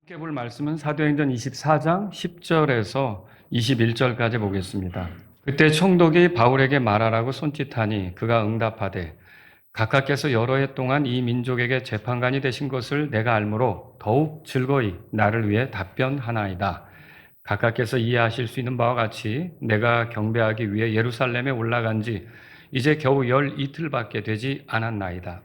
함께 볼 말씀은 사도행전 24장 10절에서 21절까지 보겠습니다. 그때 총독이 바울에게 말하라고 손짓하니 그가 응답하되 각하께서 여러 해 동안 이 민족에게 재판관이 되신 것을 내가 알므로 더욱 즐거이 나를 위해 답변하나이다. 각하께서 이해하실 수 있는 바와 같이 내가 경배하기 위해 예루살렘에 올라간 지 이제 겨우 열 이틀밖에 되지 않았나이다.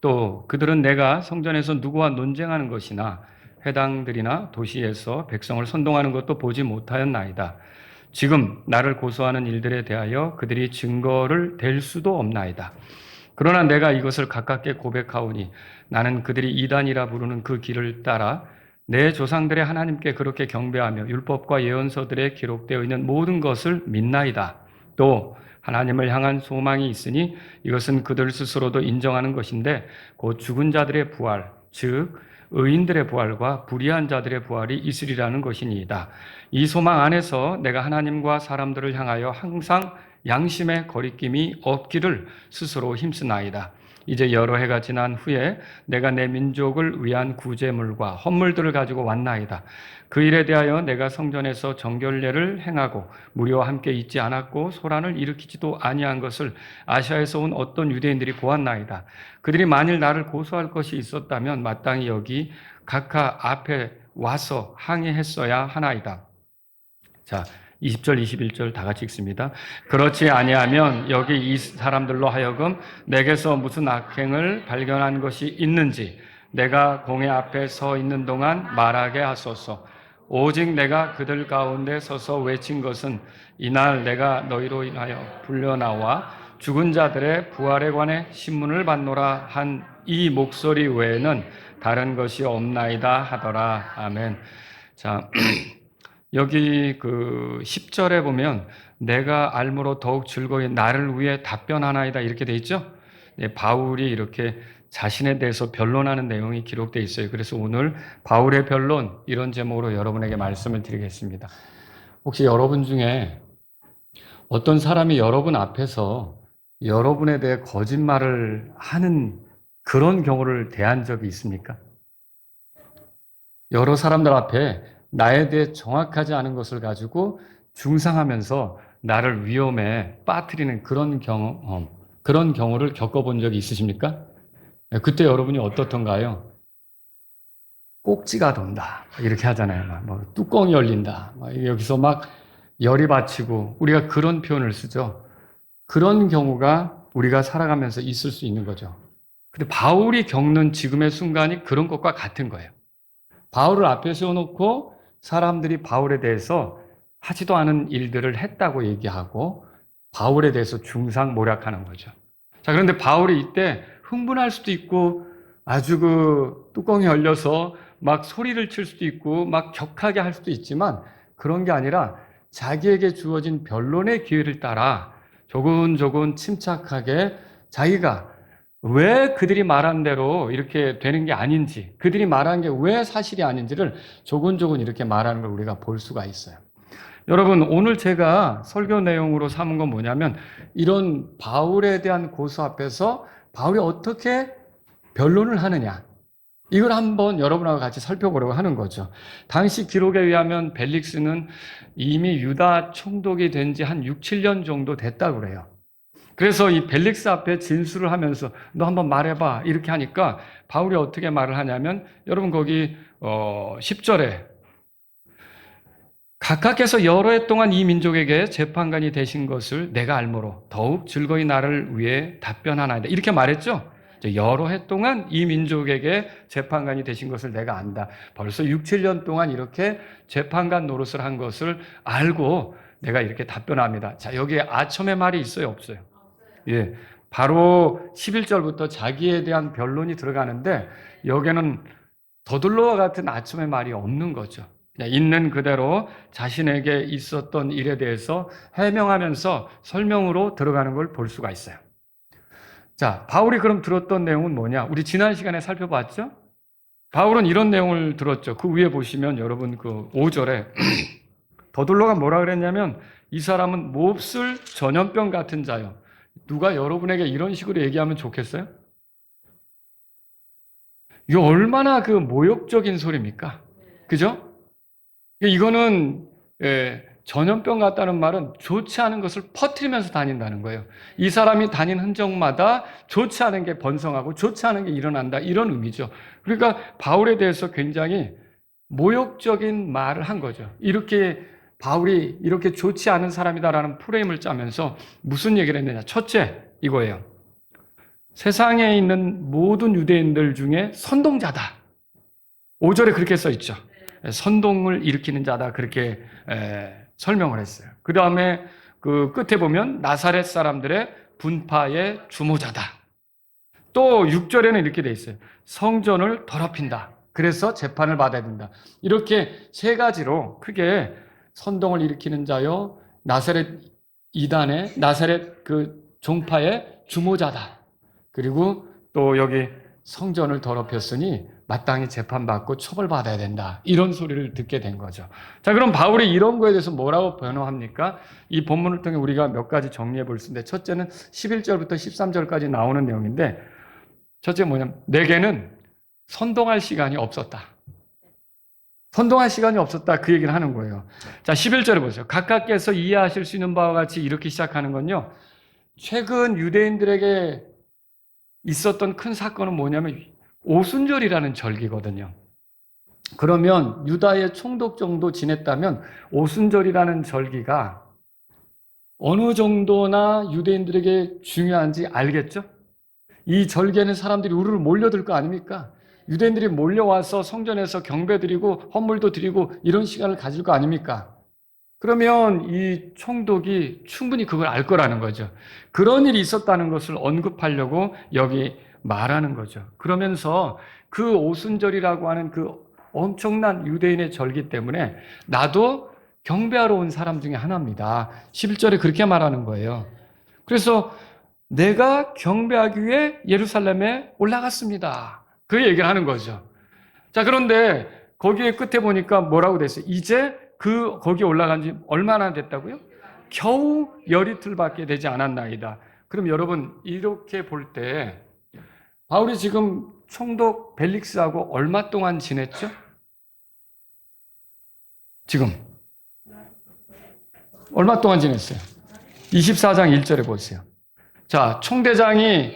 또 그들은 내가 성전에서 누구와 논쟁하는 것이나 회당들이나 도시에서 백성을 선동하는 것도 보지 못하였나이다. 지금 나를 고소하는 일들에 대하여 그들이 증거를 댈 수도 없나이다. 그러나 내가 이것을 가깝게 고백하오니 나는 그들이 이단이라 부르는 그 길을 따라 내 조상들의 하나님께 그렇게 경배하며 율법과 예언서들에 기록되어 있는 모든 것을 믿나이다. 또 하나님을 향한 소망이 있으니 이것은 그들 스스로도 인정하는 것인데 곧 죽은 자들의 부활, 즉 의인들의 부활과 불의한 자들의 부활이 있으리라는 것이니이다. 이 소망 안에서 내가 하나님과 사람들을 향하여 항상 양심의 거리낌이 없기를 스스로 힘쓰나이다. 이제 여러 해가 지난 후에 내가 내 민족을 위한 구제물과 헌물들을 가지고 왔나이다. 그 일에 대하여 내가 성전에서 정결례를 행하고 무리와 함께 있지 않았고 소란을 일으키지도 아니한 것을 아시아에서 온 어떤 유대인들이 보았나이다. 그들이 만일 나를 고소할 것이 있었다면 마땅히 여기 각하 앞에 와서 항의했어야 하나이다. 자, 20절, 21절 다 같이 읽습니다. 그렇지 아니하면 여기 이 사람들로 하여금 내게서 무슨 악행을 발견한 것이 있는지 내가 공회 앞에 서 있는 동안 말하게 하소서. 오직 내가 그들 가운데 서서 외친 것은 이날 내가 너희로 인하여 불려나와 죽은 자들의 부활에 관해 신문을 받노라 한 이 목소리 외에는 다른 것이 없나이다 하더라. 아멘. 자, 여기 그 10절에 보면 내가 알므로 더욱 즐거이 나를 위해 답변하나이다 이렇게 돼 있죠. 바울이 이렇게 자신에 대해서 변론하는 내용이 기록되어 있어요. 그래서 오늘 바울의 변론 이런 제목으로 여러분에게 말씀을 드리겠습니다. 혹시 여러분 중에 어떤 사람이 여러분 앞에서 여러분에 대해 거짓말을 하는 그런 경우를 대한 적이 있습니까? 여러 사람들 앞에 나에 대해 정확하지 않은 것을 가지고 중상하면서 나를 위험에 빠뜨리는 그런 경우를 겪어본 적이 있으십니까? 그때 여러분이 어떻던가요? 꼭지가 돈다. 이렇게 하잖아요. 뭐 뚜껑이 열린다. 여기서 막 열이 받치고 우리가 그런 표현을 쓰죠. 그런 경우가 우리가 살아가면서 있을 수 있는 거죠. 근데 바울이 겪는 지금의 순간이 그런 것과 같은 거예요. 바울을 앞에 세워놓고 사람들이 바울에 대해서 하지도 않은 일들을 했다고 얘기하고 바울에 대해서 중상모략하는 거죠. 자, 그런데 바울이 이때 흥분할 수도 있고 아주 그 뚜껑이 열려서 막 소리를 칠 수도 있고 막 격하게 할 수도 있지만 그런 게 아니라 자기에게 주어진 변론의 기회를 따라 조근조근 침착하게 자기가 왜 그들이 말한 대로 이렇게 되는 게 아닌지, 그들이 말한 게 왜 사실이 아닌지를 조근조근 이렇게 말하는 걸 우리가 볼 수가 있어요. 여러분, 오늘 제가 설교 내용으로 삼은 건 뭐냐면 이런 바울에 대한 고소 앞에서 바울이 어떻게 변론을 하느냐, 이걸 한번 여러분하고 같이 살펴보려고 하는 거죠. 당시 기록에 의하면 벨릭스는 이미 유다 총독이 된 지 한 6, 7년 정도 됐다고 그래요. 그래서 이 벨릭스 앞에 진술을 하면서 너 한번 말해봐 이렇게 하니까 바울이 어떻게 말을 하냐면 여러분 거기 10절에 각하께서 여러 해 동안 이 민족에게 재판관이 되신 것을 내가 알므로 더욱 즐거이 나를 위해 답변하나이다 이렇게 말했죠. 여러 해 동안 이 민족에게 재판관이 되신 것을 내가 안다. 벌써 6, 7년 동안 이렇게 재판관 노릇을 한 것을 알고 내가 이렇게 답변합니다. 자, 여기에 아첨의 말이 있어요, 없어요? 예, 바로 11절부터 자기에 대한 변론이 들어가는데 여기에는 더둘로와 같은 아첨의 말이 없는 거죠. 그냥 있는 그대로 자신에게 있었던 일에 대해서 해명하면서 설명으로 들어가는 걸 볼 수가 있어요. 자, 바울이 그럼 들었던 내용은 뭐냐? 우리 지난 시간에 살펴봤죠? 바울은 이런 내용을 들었죠. 그 위에 보시면 여러분 그 5절에 더둘로가 뭐라 그랬냐면 이 사람은 몹쓸 전염병 같은 자요. 누가 여러분에게 이런 식으로 얘기하면 좋겠어요? 이거 얼마나 그 모욕적인 소리입니까? 그죠? 이거는 전염병 같다는 말은 좋지 않은 것을 퍼뜨리면서 다닌다는 거예요. 이 사람이 다닌 흔적마다 좋지 않은 게 번성하고 좋지 않은 게 일어난다, 이런 의미죠. 그러니까 바울에 대해서 굉장히 모욕적인 말을 한 거죠. 이렇게 바울이 이렇게 좋지 않은 사람이다라는 프레임을 짜면서 무슨 얘기를 했느냐. 첫째, 이거예요. 세상에 있는 모든 유대인들 중에 선동자다. 5절에 그렇게 써 있죠. 선동을 일으키는 자다, 그렇게 설명을 했어요. 그 다음에 그 끝에 보면 나사렛 사람들의 분파의 주모자다. 또 6절에는 이렇게 돼 있어요. 성전을 더럽힌다. 그래서 재판을 받아야 된다. 이렇게 세 가지로 크게 선동을 일으키는 자요, 나사렛 이단의 나사렛 그 종파의 주모자다. 그리고 또 여기 성전을 더럽혔으니 마땅히 재판받고 처벌받아야 된다. 이런 소리를 듣게 된 거죠. 자, 그럼 바울이 이런 거에 대해서 뭐라고 변호합니까? 이 본문을 통해 우리가 몇 가지 정리해 볼 수 있는데, 첫째는 11절부터 13절까지 나오는 내용인데, 첫째 뭐냐면 내게는 선동할 시간이 없었다. 선동할 시간이 없었다, 그 얘기를 하는 거예요. 자, 11절에 보세요. 각각께서 이해하실 수 있는 바와 같이 이렇게 시작하는 건요, 최근 유대인들에게 있었던 큰 사건은 뭐냐면 오순절이라는 절기거든요. 그러면 유다의 총독 정도 지냈다면 오순절이라는 절기가 어느 정도나 유대인들에게 중요한지 알겠죠? 이 절기에는 사람들이 우르르 몰려들 거 아닙니까? 유대인들이 몰려와서 성전에서 경배드리고 헌물도 드리고 이런 시간을 가질 거 아닙니까? 그러면 이 총독이 충분히 그걸 알 거라는 거죠. 그런 일이 있었다는 것을 언급하려고 여기 말하는 거죠. 그러면서 그 오순절이라고 하는 그 엄청난 유대인의 절기 때문에 나도 경배하러 온 사람 중에 하나입니다. 11절에 그렇게 말하는 거예요. 그래서 내가 경배하기 위해 예루살렘에 올라갔습니다. 그 얘기를 하는 거죠. 자, 그런데 거기에 끝에 보니까 뭐라고 됐어요? 이제 거기 올라간 지 얼마나 됐다고요? 겨우 열이틀밖에 되지 않았나이다. 그럼 여러분, 이렇게 볼 때 바울이 지금 총독 벨릭스하고 얼마 동안 지냈죠? 지금 얼마 동안 지냈어요? 24장 1절에 보세요. 자, 총대장이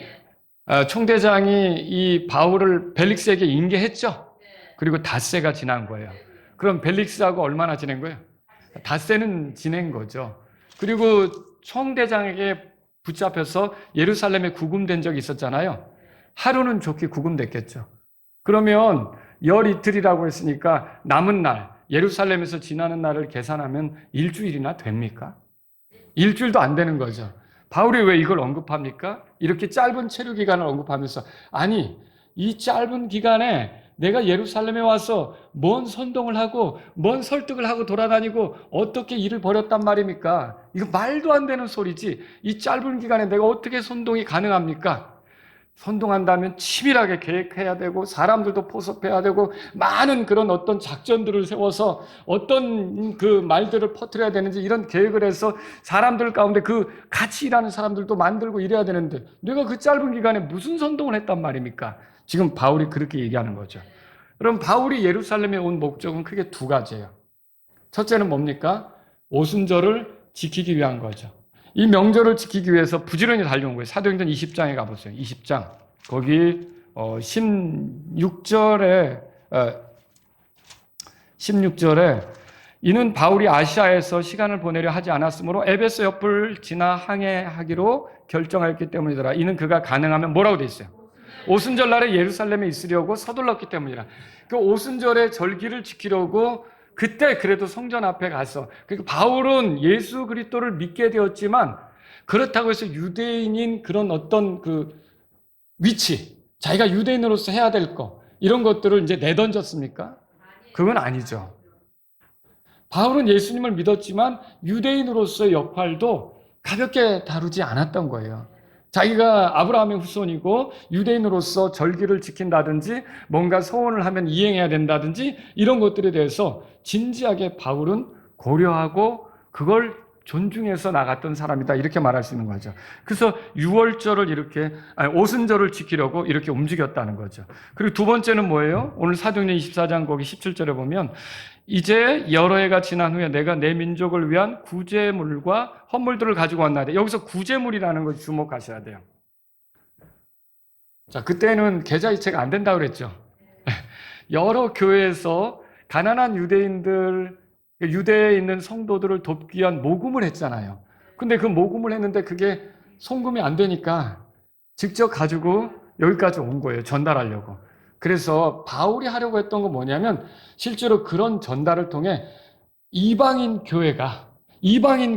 이 바울을 벨릭스에게 인계했죠? 그리고 닷새가 지난 거예요. 그럼 벨릭스하고 얼마나 지낸 거예요? 닷새는 지낸 거죠. 그리고 총대장에게 붙잡혀서 예루살렘에 구금된 적이 있었잖아요. 하루는 좋게 구금됐겠죠. 그러면 열 이틀이라고 했으니까 남은 날, 예루살렘에서 지나는 날을 계산하면 일주일이나 됩니까? 일주일도 안 되는 거죠. 바울이 왜 이걸 언급합니까? 이렇게 짧은 체류 기간을 언급하면서, 아니, 이 짧은 기간에 내가 예루살렘에 와서 뭔 선동을 하고 뭔 설득을 하고 돌아다니고 어떻게 일을 벌였단 말입니까? 이거 말도 안 되는 소리지. 이 짧은 기간에 내가 어떻게 선동이 가능합니까? 선동한다면 치밀하게 계획해야 되고 사람들도 포섭해야 되고 많은 그런 어떤 작전들을 세워서 어떤 그 말들을 퍼뜨려야 되는지 이런 계획을 해서 사람들 가운데 그 같이 일하는 사람들도 만들고 이래야 되는데 내가 그 짧은 기간에 무슨 선동을 했단 말입니까? 지금 바울이 그렇게 얘기하는 거죠. 그럼 바울이 예루살렘에 온 목적은 크게 두 가지예요. 첫째는 뭡니까? 오순절을 지키기 위한 거죠. 이 명절을 지키기 위해서 부지런히 달려온 거예요. 사도행전 20장에 가보세요. 20장. 거기 16절에 이는 바울이 아시아에서 시간을 보내려 하지 않았으므로 에베소 옆을 지나 항해하기로 결정하였기 때문이더라. 이는 그가 가능하면 뭐라고 돼 있어요? 오순절 날에 예루살렘에 있으려고 서둘렀기 때문이라. 그 오순절의 절기를 지키려고 그때 그래도 성전 앞에 가서, 그러니까 바울은 예수 그리스도를 믿게 되었지만 그렇다고 해서 유대인인 그런 어떤 그 위치, 자기가 유대인으로서 해야 될 거, 이런 것들을 이제 내던졌습니까? 그건 아니죠. 바울은 예수님을 믿었지만 유대인으로서의 역할도 가볍게 다루지 않았던 거예요. 자기가 아브라함의 후손이고 유대인으로서 절기를 지킨다든지 뭔가 서원을 하면 이행해야 된다든지 이런 것들에 대해서 진지하게 바울은 고려하고 그걸 존중해서 나갔던 사람이다 이렇게 말할 수 있는 거죠. 그래서 유월절을 이렇게 오순절을 지키려고 이렇게 움직였다는 거죠. 그리고 두 번째는 뭐예요? 오늘 사도행전 24장 거기 17절에 보면 이제 여러 해가 지난 후에 내가 내 민족을 위한 구제물과 헌물들을 가지고 왔나이다. 여기서 구제물이라는 걸 주목하셔야 돼요. 자, 그때는 계좌이체가 안 된다고 그랬죠. 여러 교회에서 가난한 유대인들, 유대에 있는 성도들을 돕기 위한 모금을 했잖아요. 근데 그 모금을 했는데 그게 송금이 안 되니까 직접 가지고 여기까지 온 거예요. 전달하려고. 그래서 바울이 하려고 했던 건 뭐냐면 실제로 그런 전달을 통해 이방인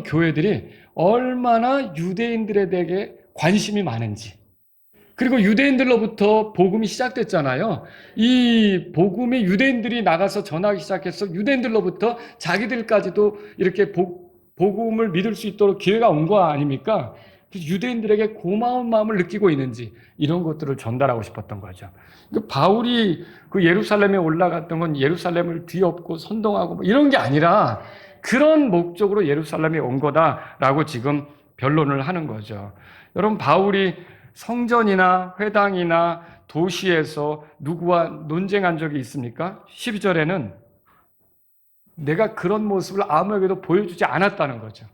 교회들이 얼마나 유대인들에 대해 관심이 많은지, 그리고 유대인들로부터 복음이 시작됐잖아요. 이 복음이 유대인들이 나가서 전하기 시작해서 유대인들로부터 자기들까지도 이렇게 복음을 믿을 수 있도록 기회가 온 거 아닙니까? 그래서 유대인들에게 고마운 마음을 느끼고 있는지 이런 것들을 전달하고 싶었던 거죠. 바울이 그 예루살렘에 올라갔던 건 예루살렘을 뒤엎고 선동하고 이런 게 아니라 그런 목적으로 예루살렘에 온 거다라고 지금 변론을 하는 거죠. 여러분, 바울이 성전이나 회당이나 도시에서 누구와 논쟁한 적이 있습니까? 12절에는 내가 그런 모습을 아무에게도 보여주지 않았다는 거죠.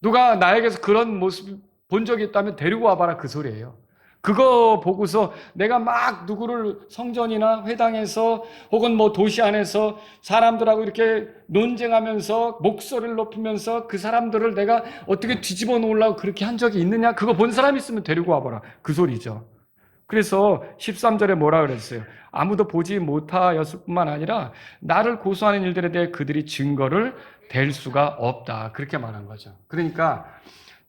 누가 나에게서 그런 모습을 본 적이 있다면 데리고 와봐라 그 소리예요. 그거 보고서 내가 막 누구를 성전이나 회당에서 혹은 뭐 도시 안에서 사람들하고 이렇게 논쟁하면서 목소리를 높이면서 그 사람들을 내가 어떻게 뒤집어 놓으려고 그렇게 한 적이 있느냐? 그거 본 사람 있으면 데리고 와봐라. 그 소리죠. 그래서 13절에 뭐라 그랬어요? 아무도 보지 못하였을 뿐만 아니라 나를 고소하는 일들에 대해 그들이 증거를 댈 수가 없다. 그렇게 말한 거죠. 그러니까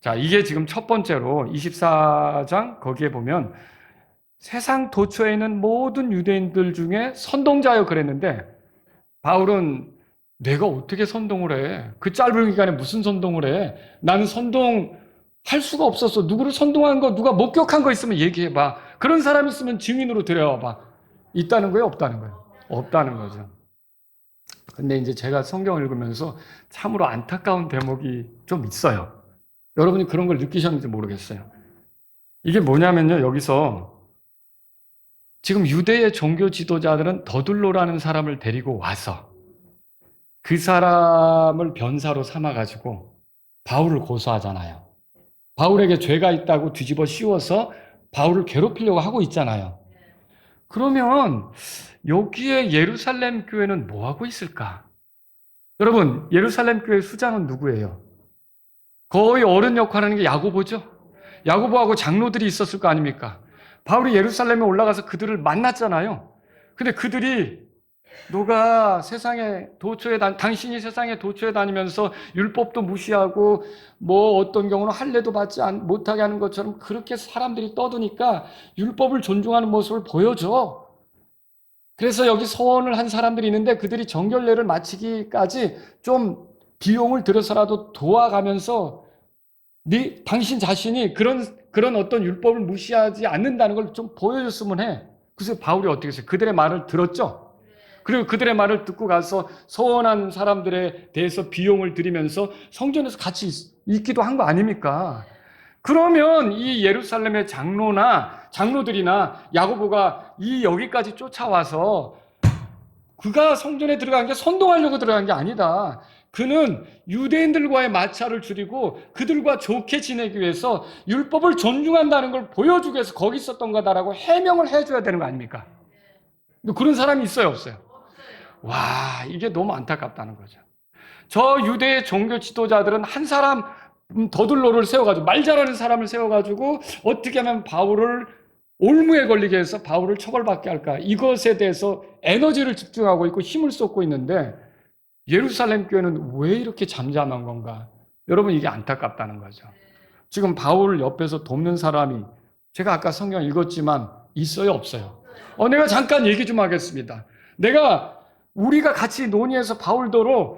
자, 이게 지금 첫 번째로 24장 거기에 보면 세상 도처에 있는 모든 유대인들 중에 선동자여 그랬는데 바울은 내가 어떻게 선동을 해? 그 짧은 기간에 무슨 선동을 해? 나는 선동할 수가 없었어. 누구를 선동한 거, 누가 목격한 거 있으면 얘기해봐. 그런 사람 있으면 증인으로 데려와봐. 있다는 거예요? 없다는 거예요? 없다는 거죠. 근데 이제 제가 성경을 읽으면서 참으로 안타까운 대목이 좀 있어요. 여러분이 그런 걸 느끼셨는지 모르겠어요. 이게 뭐냐면요, 여기서 지금 유대의 종교 지도자들은 더둘로라는 사람을 데리고 와서 그 사람을 변사로 삼아가지고 바울을 고소하잖아요. 바울에게 죄가 있다고 뒤집어 씌워서 바울을 괴롭히려고 하고 있잖아요. 그러면 여기에 예루살렘 교회는 뭐 하고 있을까? 여러분, 예루살렘 교회 수장은 누구예요? 거의 어른 역할을 하는 게 야고보죠. 야고보하고 장로들이 있었을 거 아닙니까? 바울이 예루살렘에 올라가서 그들을 만났잖아요. 근데 그들이 너가 당신이 세상에 도처에 다니면서 율법도 무시하고 뭐 어떤 경우는 할례도 받지 못하게 하는 것처럼 그렇게 사람들이 떠드니까 율법을 존중하는 모습을 보여줘. 그래서 여기 서원을 한 사람들이 있는데 그들이 정결례를 마치기까지 좀 비용을 들여서라도 도와가면서 당신 자신이 그런 어떤 율법을 무시하지 않는다는 걸 좀 보여줬으면 해. 그래서 바울이 어떻게 했어요? 그들의 말을 들었죠. 그리고 그들의 말을 듣고 가서 서원한 사람들에 대해서 비용을 들이면서 성전에서 같이 있기도 한 거 아닙니까? 그러면 이 예루살렘의 장로들이나 야고보가 여기까지 쫓아와서 그가 성전에 들어간 게 선동하려고 들어간 게 아니다. 그는 유대인들과의 마찰을 줄이고 그들과 좋게 지내기 위해서 율법을 존중한다는 걸 보여주기 위해서 거기 있었던 거다라고 해명을 해줘야 되는 거 아닙니까? 그런 사람이 있어요, 없어요? 와, 이게 너무 안타깝다는 거죠. 저 유대의 종교 지도자들은 한 사람 더둘로를 세워가지고 말 잘하는 사람을 세워가지고 어떻게 하면 바울을 올무에 걸리게 해서 바울을 처벌받게 할까, 이것에 대해서 에너지를 집중하고 있고 힘을 쏟고 있는데 예루살렘 교회는 왜 이렇게 잠잠한 건가? 여러분, 이게 안타깝다는 거죠. 지금 바울 옆에서 돕는 사람이 제가 아까 성경 읽었지만 있어요, 없어요? 내가 잠깐 얘기 좀 하겠습니다. 우리가 같이 논의해서 바울더러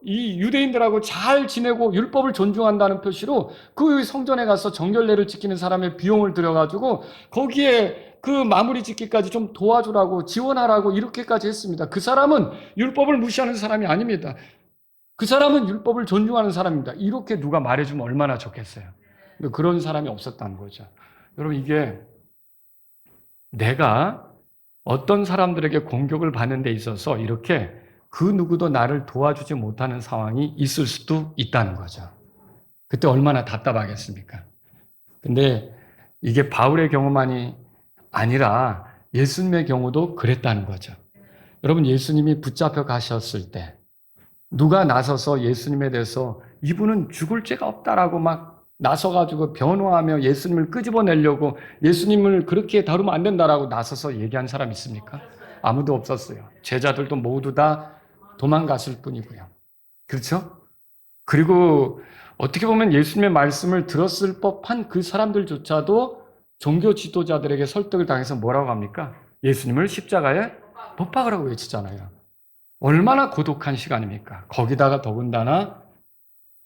이 유대인들하고 잘 지내고 율법을 존중한다는 표시로 그 성전에 가서 정결례를 지키는 사람의 비용을 들여가지고 거기에 그 마무리 짓기까지 좀 도와주라고 지원하라고 이렇게까지 했습니다. 그 사람은 율법을 무시하는 사람이 아닙니다. 그 사람은 율법을 존중하는 사람입니다. 이렇게 누가 말해주면 얼마나 좋겠어요. 근데 그런 사람이 없었다는 거죠. 여러분, 이게 내가 어떤 사람들에게 공격을 받는 데 있어서 이렇게 그 누구도 나를 도와주지 못하는 상황이 있을 수도 있다는 거죠. 그때 얼마나 답답하겠습니까? 근데 이게 바울의 경우만이 아니라 예수님의 경우도 그랬다는 거죠. 여러분, 예수님이 붙잡혀 가셨을 때 누가 나서서 예수님에 대해서 이분은 죽을 죄가 없다라고 막 나서가지고 변호하며 예수님을 끄집어내려고 예수님을 그렇게 다루면 안 된다라고 나서서 얘기한 사람 있습니까? 아무도 없었어요. 제자들도 모두 다 도망갔을 뿐이고요. 그렇죠? 그리고 어떻게 보면 예수님의 말씀을 들었을 법한 그 사람들조차도 종교 지도자들에게 설득을 당해서 뭐라고 합니까? 예수님을 십자가에 못 박으라고 외치잖아요. 얼마나 고독한 시간입니까? 거기다가 더군다나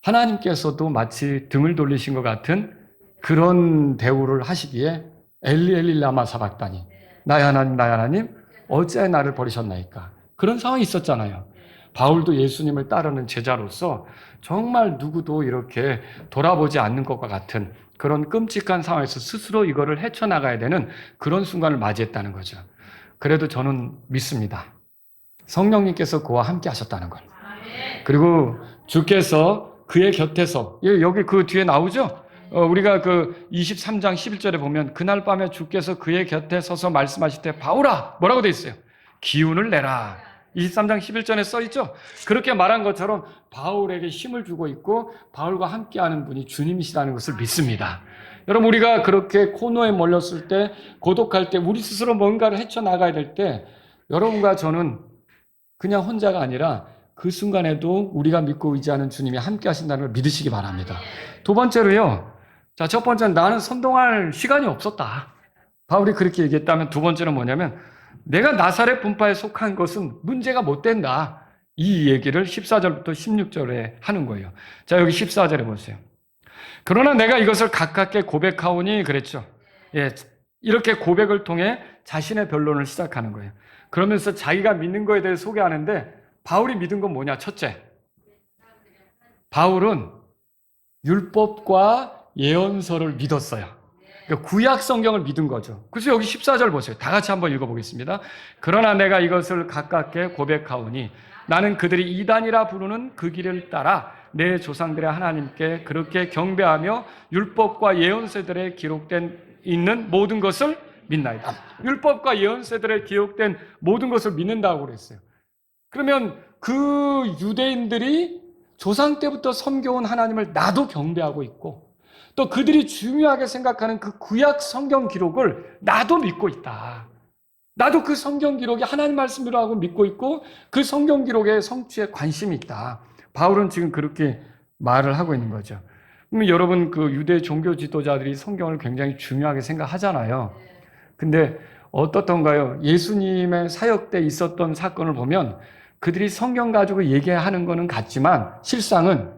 하나님께서도 마치 등을 돌리신 것 같은 그런 대우를 하시기에 엘리 엘리 라마 사박다니, 나의 하나님 나의 하나님 어찌하여 나를 버리셨나이까? 그런 상황이 있었잖아요. 바울도 예수님을 따르는 제자로서 정말 누구도 이렇게 돌아보지 않는 것과 같은 그런 끔찍한 상황에서 스스로 이거를 헤쳐나가야 되는 그런 순간을 맞이했다는 거죠. 그래도 저는 믿습니다. 성령님께서 그와 함께 하셨다는 걸. 그리고 주께서 그의 곁에서, 여기 그 뒤에 나오죠? 우리가 그 23장 11절에 보면 그날 밤에 주께서 그의 곁에 서서 말씀하실 때 바울아! 뭐라고 돼 있어요? 기운을 내라. 23장 11절에 써 있죠? 그렇게 말한 것처럼 바울에게 힘을 주고 있고 바울과 함께하는 분이 주님이시라는 것을 믿습니다. 여러분, 우리가 그렇게 코너에 몰렸을 때, 고독할 때, 우리 스스로 뭔가를 헤쳐나가야 될 때 여러분과 저는 그냥 혼자가 아니라 그 순간에도 우리가 믿고 의지하는 주님이 함께 하신다는 걸 믿으시기 바랍니다. 두 번째로요. 자, 첫 번째는 나는 선동할 시간이 없었다. 바울이 그렇게 얘기했다면 두 번째는 뭐냐면 내가 나사렛 분파에 속한 것은 문제가 못 된다. 이 얘기를 14절부터 16절에 하는 거예요. 자, 여기 14절에 보세요. 그러나 내가 이것을 가깝게 고백하오니 그랬죠. 예, 이렇게 고백을 통해 자신의 변론을 시작하는 거예요. 그러면서 자기가 믿는 거에 대해 소개하는데 바울이 믿은 건 뭐냐? 첫째, 바울은 율법과 예언서를 믿었어요. 그러니까 구약 성경을 믿은 거죠. 그래서 여기 14절 보세요. 다 같이 한번 읽어보겠습니다. 그러나 내가 이것을 가깝게 고백하오니 나는 그들이 이단이라 부르는 그 길을 따라 내 조상들의 하나님께 그렇게 경배하며 율법과 예언서들에 기록된 있는 모든 것을 믿나이다. 율법과 예언서들에 기록된 모든 것을 믿는다고 그랬어요. 그러면 그 유대인들이 조상 때부터 섬겨온 하나님을 나도 경배하고 있고 또 그들이 중요하게 생각하는 그 구약 성경 기록을 나도 믿고 있다. 나도 그 성경 기록이 하나님 말씀이라고 믿고 있고 그 성경 기록의 성취에 관심이 있다. 바울은 지금 그렇게 말을 하고 있는 거죠. 그럼 여러분, 그 유대 종교 지도자들이 성경을 굉장히 중요하게 생각하잖아요. 근데 어떻던가요? 예수님의 사역 때 있었던 사건을 보면 그들이 성경 가지고 얘기하는 거는 같지만 실상은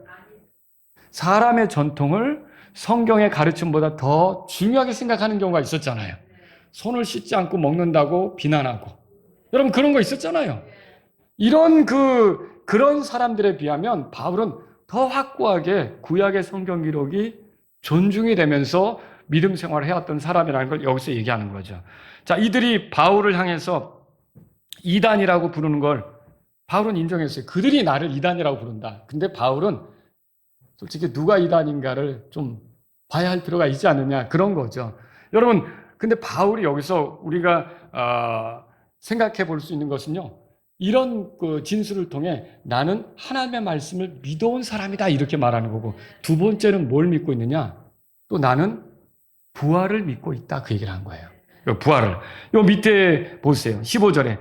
사람의 전통을 성경의 가르침보다 더 중요하게 생각하는 경우가 있었잖아요. 손을 씻지 않고 먹는다고 비난하고. 여러분, 그런 거 있었잖아요. 그런 사람들에 비하면 바울은 더 확고하게 구약의 성경 기록이 존중이 되면서 믿음 생활을 해왔던 사람이라는 걸 여기서 얘기하는 거죠. 자, 이들이 바울을 향해서 이단이라고 부르는 걸 바울은 인정했어요. 그들이 나를 이단이라고 부른다. 근데 바울은 솔직히 누가 이단인가를 좀 봐야 할 필요가 있지 않느냐, 그런 거죠. 여러분, 근데 바울이 여기서 우리가 생각해 볼 수 있는 것은요, 이런 그 진술을 통해 나는 하나님의 말씀을 믿어온 사람이다 이렇게 말하는 거고, 두 번째는 뭘 믿고 있느냐? 또 나는 부활을 믿고 있다 그 얘기를 한 거예요. 부활을. 요 밑에 보세요. 15절에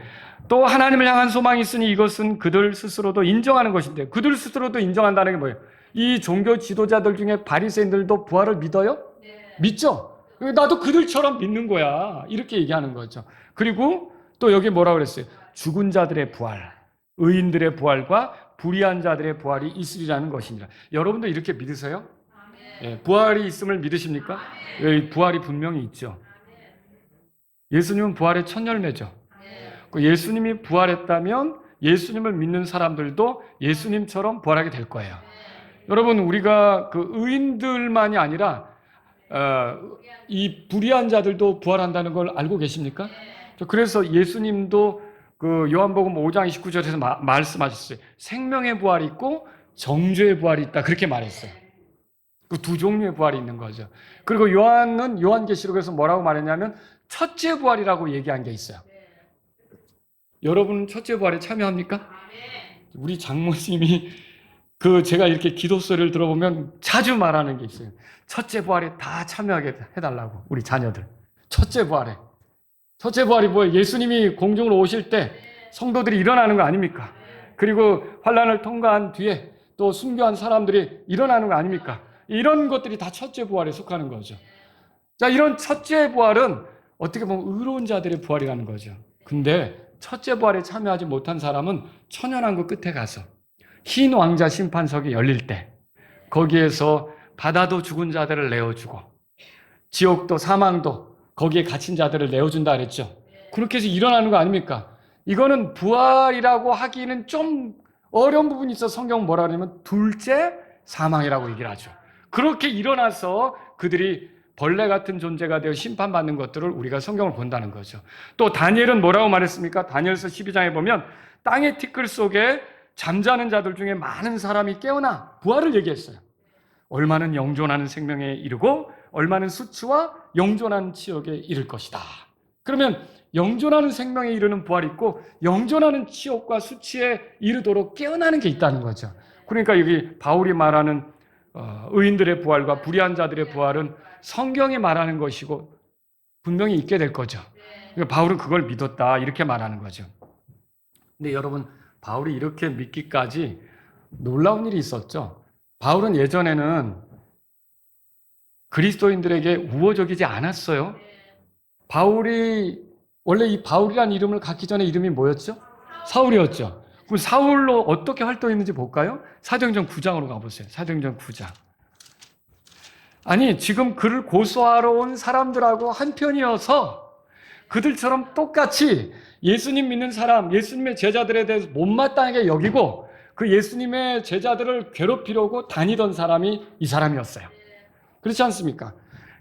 또 하나님을 향한 소망이 있으니 이것은 그들 스스로도 인정하는 것인데, 그들 스스로도 인정한다는 게 뭐예요? 이 종교 지도자들 중에 바리새인들도 부활을 믿어요? 네. 믿죠? 나도 그들처럼 믿는 거야. 이렇게 얘기하는 거죠. 그리고 또 여기 뭐라고 그랬어요? 죽은 자들의 부활, 의인들의 부활과 불의한 자들의 부활이 있으리라는 것이니라. 여러분도 이렇게 믿으세요? 예, 부활이 있음을 믿으십니까? 예, 부활이 분명히 있죠. 예수님은 부활의 첫 열매죠. 예수님이 부활했다면 예수님을 믿는 사람들도 예수님처럼 부활하게 될 거예요. 여러분, 우리가 그 의인들만이 아니라 이 불의한 자들도 부활한다는 걸 알고 계십니까? 그래서 예수님도 그 요한복음 5장 29절에서 말씀하셨어요. 생명의 부활이 있고 정죄의 부활이 있다, 그렇게 말했어요. 그 두 종류의 부활이 있는 거죠. 그리고 요한은 요한계시록에서 뭐라고 말했냐면 첫째 부활이라고 얘기한 게 있어요. 여러분은 첫째 부활에 참여합니까? 우리 장모님이 제가 이렇게 기도소리를 들어보면 자주 말하는 게 있어요. 첫째 부활에 다 참여하게 해달라고, 우리 자녀들. 첫째 부활에. 첫째 부활이 뭐예요? 예수님이 공중으로 오실 때 성도들이 일어나는 거 아닙니까? 그리고 환난을 통과한 뒤에 또 순교한 사람들이 일어나는 거 아닙니까? 이런 것들이 다 첫째 부활에 속하는 거죠. 자, 이런 첫째 부활은 어떻게 보면 의로운 자들의 부활이라는 거죠. 근데 첫째 부활에 참여하지 못한 사람은 천연왕국 끝에 가서 흰 왕자 심판석이 열릴 때 거기에서 바다도 죽은 자들을 내어주고 지옥도 사망도 거기에 갇힌 자들을 내어준다 그랬죠. 그렇게 해서 일어나는 거 아닙니까? 이거는 부활이라고 하기는 좀 어려운 부분이 있어서 성경은 뭐라 그러냐면 둘째 사망이라고 얘기를 하죠. 그렇게 일어나서 그들이 벌레 같은 존재가 되어 심판받는 것들을 우리가 성경을 본다는 거죠. 또 다니엘은 뭐라고 말했습니까? 다니엘서 12장에 보면 땅의 티끌 속에 잠자는 자들 중에 많은 사람이 깨어나 부활을 얘기했어요. 얼마는 영존하는 생명에 이르고 얼마는 수치와 영존하는 치욕에 이를 것이다. 그러면 영존하는 생명에 이르는 부활이 있고 영존하는 치욕과 수치에 이르도록 깨어나는 게 있다는 거죠. 그러니까 여기 바울이 말하는 의인들의 부활과 불의한 자들의 부활은 성경이 말하는 것이고 분명히 있게 될 거죠. 그러니까 바울은 그걸 믿었다, 이렇게 말하는 거죠. 근데 여러분, 바울이 이렇게 믿기까지 놀라운 일이 있었죠. 바울은 예전에는 그리스도인들에게 우호적이지 않았어요. 바울이 원래 이 바울이라는 이름을 갖기 전에 이름이 뭐였죠? 사울이었죠. 그럼 사울로 어떻게 활동했는지 볼까요? 사도행전 9장으로 가보세요. 사도행전 9장. 아니, 지금 그를 고소하러 온 사람들하고 한편이어서 그들처럼 똑같이 예수님 믿는 사람, 예수님의 제자들에 대해서 못마땅하게 여기고 그 예수님의 제자들을 괴롭히려고 다니던 사람이 이 사람이었어요. 그렇지 않습니까?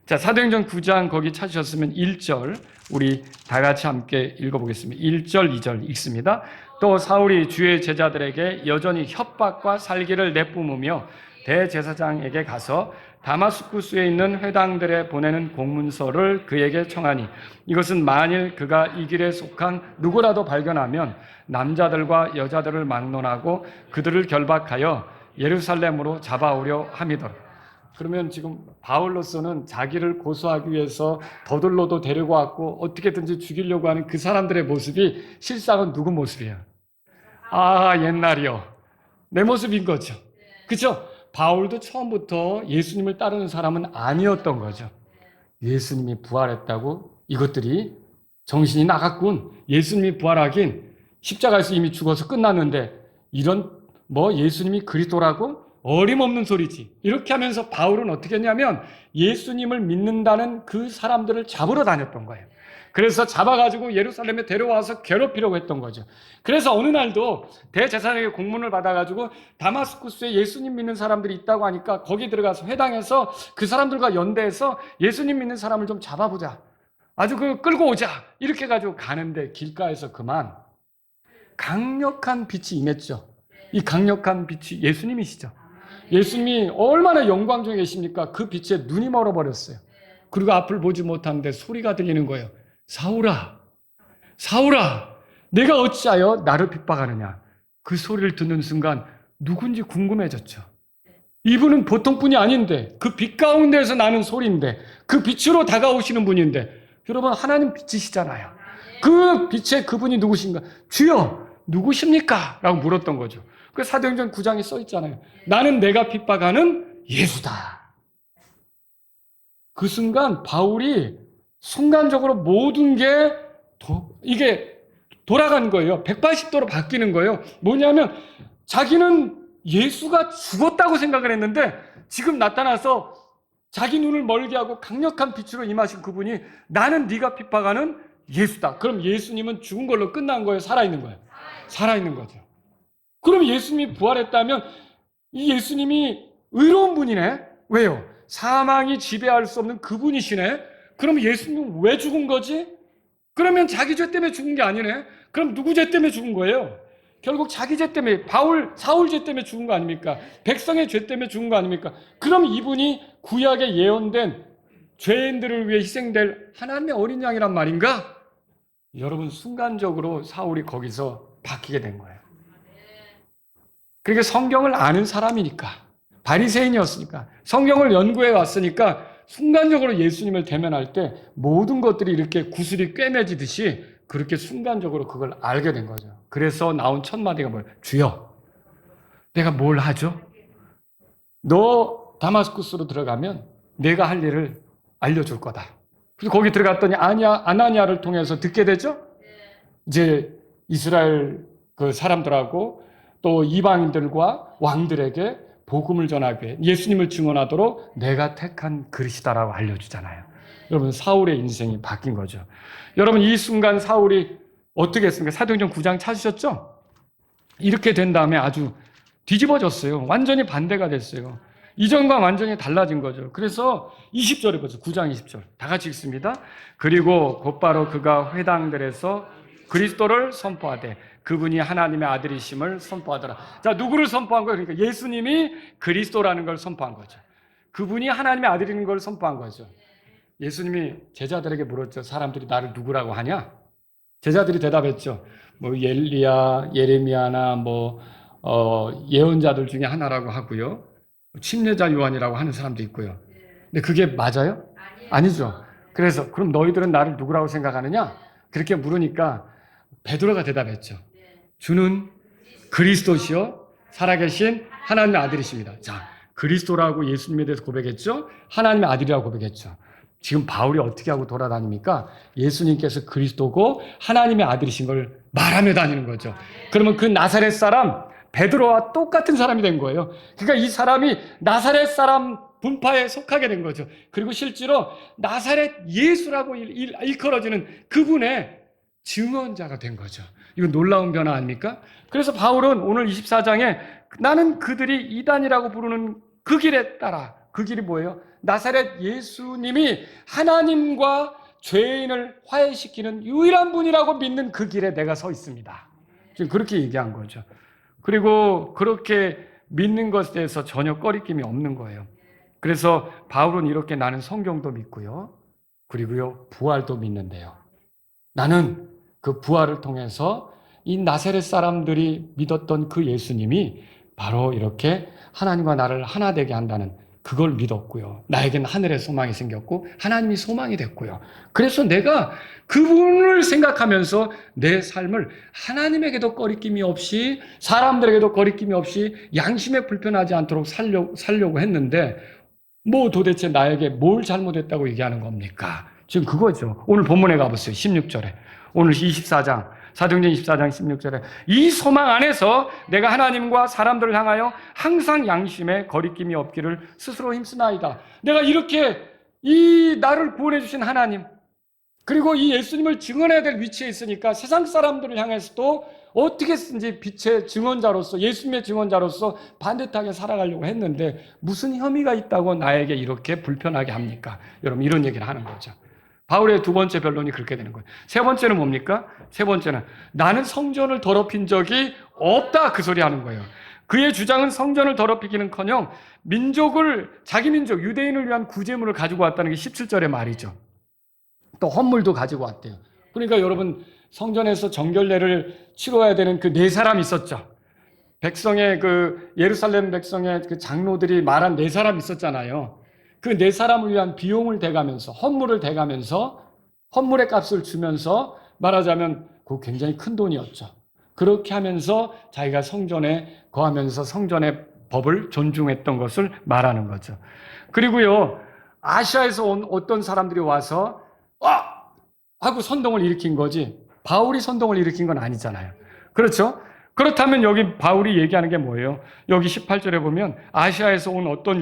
자, 사도행전 9장 거기 찾으셨으면 1절 우리 다 같이 함께 읽어보겠습니다. 1절, 2절 읽습니다. 또 사울이 주의 제자들에게 여전히 협박과 살기를 내뿜으며 대제사장에게 가서 다마스쿠스에 있는 회당들에 보내는 공문서를 그에게 청하니 이것은 만일 그가 이 길에 속한 누구라도 발견하면 남자들과 여자들을 막론하고 그들을 결박하여 예루살렘으로 잡아오려 함이더라. 그러면 지금 바울로서는 자기를 고소하기 위해서 더들로도 데리고 왔고 어떻게든지 죽이려고 하는 그 사람들의 모습이 실상은 누구 모습이에요? 아, 옛날이요. 내 모습인 거죠. 그렇죠? 바울도 처음부터 예수님을 따르는 사람은 아니었던 거죠. 예수님이 부활했다고 이것들이 정신이 나갔군. 예수님이 부활하긴 십자가에서 이미 죽어서 끝났는데 이런 예수님이 그리스도라고? 어림없는 소리지. 이렇게 하면서 바울은 어떻게 했냐면 예수님을 믿는다는 그 사람들을 잡으러 다녔던 거예요. 그래서 잡아가지고 예루살렘에 데려와서 괴롭히려고 했던 거죠. 그래서 어느 날도 대제사장에게 공문을 받아가지고 다마스쿠스에 예수님 믿는 사람들이 있다고 하니까 거기 들어가서 회당에서 그 사람들과 연대해서 예수님 믿는 사람을 좀 잡아보자. 아주 끌고 오자. 이렇게 가지고 가는데 길가에서 그만 강력한 빛이 임했죠. 이 강력한 빛이 예수님이시죠. 예수님이 얼마나 영광 중에 계십니까? 그 빛에 눈이 멀어버렸어요. 그리고 앞을 보지 못하는데 소리가 들리는 거예요. 사울아, 사울아, 내가 어찌하여 나를 핍박하느냐? 그 소리를 듣는 순간 누군지 궁금해졌죠. 이분은 보통 분이 아닌데 그 빛 가운데에서 나는 소리인데 그 빛으로 다가오시는 분인데 여러분, 하나님 빛이시잖아요. 그 빛의 그분이 누구신가? 주여, 누구십니까? 라고 물었던 거죠. 그 사도행전 9장에 써 있잖아요. 나는 내가 핍박하는 예수다. 그 순간 바울이 순간적으로 모든 게 이게 돌아간 거예요. 180도로 바뀌는 거예요. 뭐냐면 자기는 예수가 죽었다고 생각을 했는데 지금 나타나서 자기 눈을 멀게 하고 강력한 빛으로 임하신 그분이 나는 네가 핍박하는 예수다. 그럼 예수님은 죽은 걸로 끝난 거예요? 살아있는 거예요? 살아있는 거죠. 그럼 예수님이 부활했다면 이 예수님이 의로운 분이네? 왜요? 사망이 지배할 수 없는 그분이시네? 그럼 예수님은 왜 죽은 거지? 그러면 자기 죄 때문에 죽은 게 아니네? 그럼 누구 죄 때문에 죽은 거예요? 결국 자기 죄 때문에, 사울 죄 때문에 죽은 거 아닙니까? 백성의 죄 때문에 죽은 거 아닙니까? 그럼 이분이 구약에 예언된 죄인들을 위해 희생될 하나님의 어린 양이란 말인가? 여러분, 순간적으로 사울이 거기서 바뀌게 된 거예요. 그러니까 성경을 아는 사람이니까, 바리새인이었으니까, 성경을 연구해 왔으니까 순간적으로 예수님을 대면할 때 모든 것들이 이렇게 구슬이 꿰매지듯이 그렇게 순간적으로 그걸 알게 된 거죠. 그래서 나온 첫 마디가 뭐예요? 주여, 내가 뭘 하죠? 너 다마스쿠스로 들어가면 내가 할 일을 알려줄 거다. 그래서 거기 들어갔더니 아나니아를 통해서 듣게 되죠? 이제 이스라엘 그 사람들하고 또 이방인들과 왕들에게 복음을 전하기 위해 예수님을 증언하도록 내가 택한 그릇이다라고 알려주잖아요. 여러분, 사울의 인생이 바뀐 거죠. 여러분, 이 순간 사울이 어떻게 했습니까? 사도행전 9장 찾으셨죠? 이렇게 된 다음에 아주 뒤집어졌어요. 완전히 반대가 됐어요. 이전과 완전히 달라진 거죠. 그래서 20절에 보세요. 9장 20절. 다 같이 읽습니다. 그리고 곧바로 그가 회당들에서 그리스도를 선포하되 그분이 하나님의 아들이심을 선포하더라. 자, 누구를 선포한 거예요? 그러니까 예수님이 그리스도라는 걸 선포한 거죠. 그분이 하나님의 아들인 걸 선포한 거죠. 예수님이 제자들에게 물었죠. 사람들이 나를 누구라고 하냐? 제자들이 대답했죠. 뭐 엘리야, 예레미야나 예언자들 중에 하나라고 하고요. 침례자 요한이라고 하는 사람도 있고요. 근데 그게 맞아요? 아니죠. 그래서 그럼 너희들은 나를 누구라고 생각하느냐? 그렇게 물으니까 베드로가 대답했죠. 주는 그리스도시요 살아계신 하나님의 아들이십니다. 자, 그리스도라고 예수님에 대해서 고백했죠. 하나님의 아들이라고 고백했죠. 지금 바울이 어떻게 하고 돌아다닙니까? 예수님께서 그리스도고 하나님의 아들이신 걸 말하며 다니는 거죠. 그러면 그 나사렛 사람 베드로와 똑같은 사람이 된 거예요. 그러니까 이 사람이 나사렛 사람 분파에 속하게 된 거죠. 그리고 실제로 나사렛 예수라고 일컬어지는 그분의 증언자가 된 거죠. 이건 놀라운 변화 아닙니까? 그래서 바울은 오늘 24장에 나는 그들이 이단이라고 부르는 그 길에 따라, 그 길이 뭐예요? 나사렛 예수님이 하나님과 죄인을 화해시키는 유일한 분이라고 믿는 그 길에 내가 서 있습니다. 지금 그렇게 얘기한 거죠. 그리고 그렇게 믿는 것에 대해서 전혀 꺼리낌이 없는 거예요. 그래서 바울은 이렇게 나는 성경도 믿고요. 그리고요, 부활도 믿는데요. 나는 그 부활을 통해서 이 나사렛 사람들이 믿었던 그 예수님이 바로 이렇게 하나님과 나를 하나 되게 한다는 그걸 믿었고요. 나에게는 하늘의 소망이 생겼고 하나님이 소망이 됐고요. 그래서 내가 그분을 생각하면서 내 삶을 하나님에게도 거리낌이 없이 사람들에게도 거리낌이 없이 양심에 불편하지 않도록 살려고 했는데 뭐 도대체 나에게 뭘 잘못했다고 얘기하는 겁니까? 지금 그거죠. 오늘 본문에 가보세요. 16절에. 오늘 24장. 사도행전 24장 16절에 이 소망 안에서 내가 하나님과 사람들을 향하여 항상 양심에 거리낌이 없기를 스스로 힘쓰나이다. 내가 이렇게 이 나를 구원해 주신 하나님 그리고 이 예수님을 증언해야 될 위치에 있으니까 세상 사람들을 향해서도 어떻게든지 빛의 증언자로서 예수님의 증언자로서 반듯하게 살아가려고 했는데 무슨 혐의가 있다고 나에게 이렇게 불편하게 합니까? 여러분 이런 얘기를 하는 거죠. 바울의 두 번째 변론이 그렇게 되는 거예요. 세 번째는 뭡니까? 세 번째는 나는 성전을 더럽힌 적이 없다 그 소리 하는 거예요. 그의 주장은 성전을 더럽히기는커녕 자기 민족 유대인을 위한 구제물을 가지고 왔다는 게 17절의 말이죠. 또 헌물도 가지고 왔대요. 그러니까 여러분 성전에서 정결례를 치러야 되는 그 네 사람 있었죠. 예루살렘 백성의 그 장로들이 말한 네 사람 있었잖아요. 그 네 사람을 위한 비용을 대가면서 헌물을 대가면서 헌물의 값을 주면서 말하자면 그 굉장히 큰 돈이었죠. 그렇게 하면서 자기가 성전에 거하면서 성전의 법을 존중했던 것을 말하는 거죠. 그리고요 아시아에서 온 어떤 사람들이 와서 하고 선동을 일으킨 거지 바울이 선동을 일으킨 건 아니잖아요. 그렇죠? 그렇다면 여기 바울이 얘기하는 게 뭐예요? 여기 18절에 보면 아시아에서 온 어떤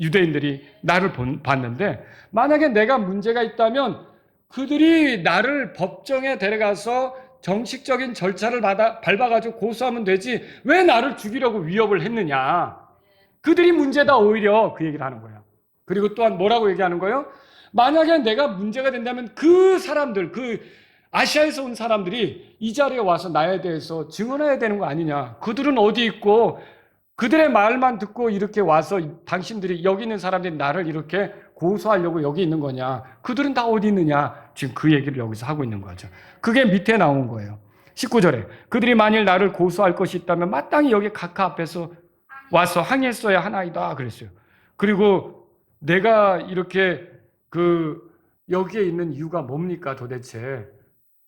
유대인들이 나를 봤는데 만약에 내가 문제가 있다면 그들이 나를 법정에 데려가서 정식적인 절차를 밟아가지고 고소하면 되지 왜 나를 죽이려고 위협을 했느냐. 그들이 문제다 오히려 그 얘기를 하는 거예요. 그리고 또한 뭐라고 얘기하는 거예요? 만약에 내가 문제가 된다면 그 사람들, 그 아시아에서 온 사람들이 이 자리에 와서 나에 대해서 증언해야 되는 거 아니냐. 그들은 어디 있고 그들의 말만 듣고 이렇게 와서 당신들이 여기 있는 사람들이 나를 이렇게 고소하려고 여기 있는 거냐. 그들은 다 어디 있느냐. 지금 그 얘기를 여기서 하고 있는 거죠. 그게 밑에 나온 거예요. 19절에 그들이 만일 나를 고소할 것이 있다면 마땅히 여기 각하 앞에서 와서 항의했어야 하나이다 그랬어요. 그리고 내가 이렇게 여기에 있는 이유가 뭡니까 도대체?